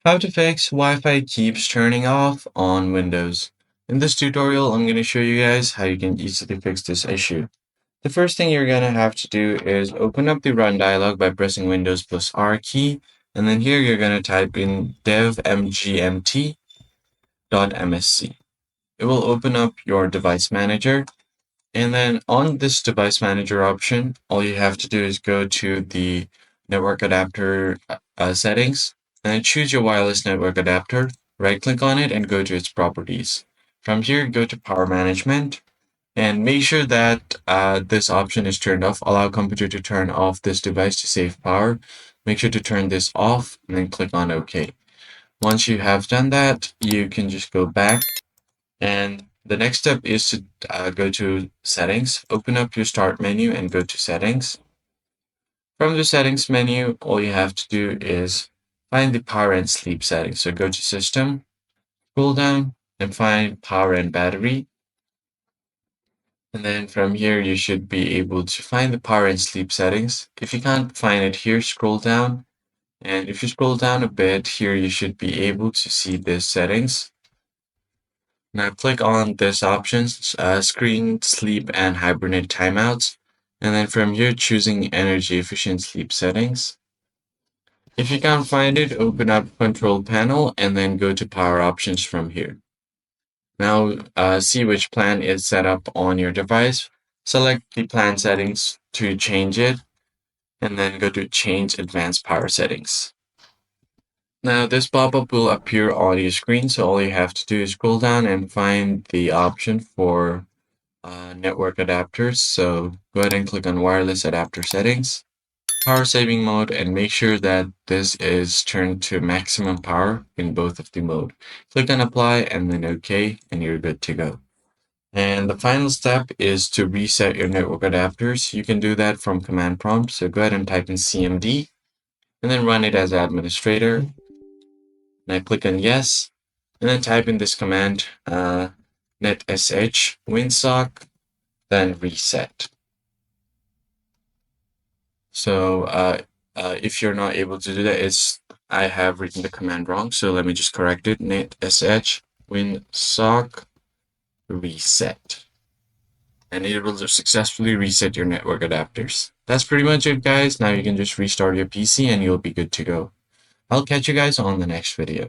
How to fix Wi-Fi keeps turning off on Windows. In this tutorial, I'm going to show you guys how you can easily fix this issue. The first thing you're going to have to do is open up the Run dialog by pressing Windows plus R key, and then here you're going to type in dev.mgmt.msc. It will open up your device manager, and then on this device manager option, all you have to do is go to the network adapter settings, and then choose your wireless network adapter, right click on it and go to its properties. From here, go to power management and make sure that this option is turned off. Allow computer to turn off this device to save power. Make sure to turn this off and then click on OK. Once you have done that, you can just go back, and the next step is to go to settings, open up your start menu and go to settings. From the settings menu, all you have to do is find the power and sleep settings. So go to system, scroll down and find power and battery. And then from here, you should be able to find the power and sleep settings. If you can't find it here, scroll down. And if you scroll down a bit here, you should be able to see this settings. Now click on this options, screen, sleep, and hibernate timeouts. And then from here, choosing energy efficient sleep settings. If you can't find it, open up control panel and then go to power options from here. Now see which plan is set up on your device. Select the plan settings to change it, and then go to change advanced power settings. Now this pop-up will appear on your screen, so all you have to do is scroll down and find the option for network adapters. So go ahead and click on wireless adapter settings, power saving mode, and make sure that this is turned to maximum power in both of the mode. Click on apply and then OK, and you're good to go. And the final step is to reset your network adapters. You can do that from command prompt. So go ahead and type in cmd and then run it as administrator. And I click on yes, and then type in this command, netsh winsock, then reset. So if you're not able to do that, I have written the command wrong. So let me just correct it. netsh winsock reset. And it will just successfully reset your network adapters. That's pretty much it, guys. Now you can just restart your PC and you'll be good to go. I'll catch you guys on the next video.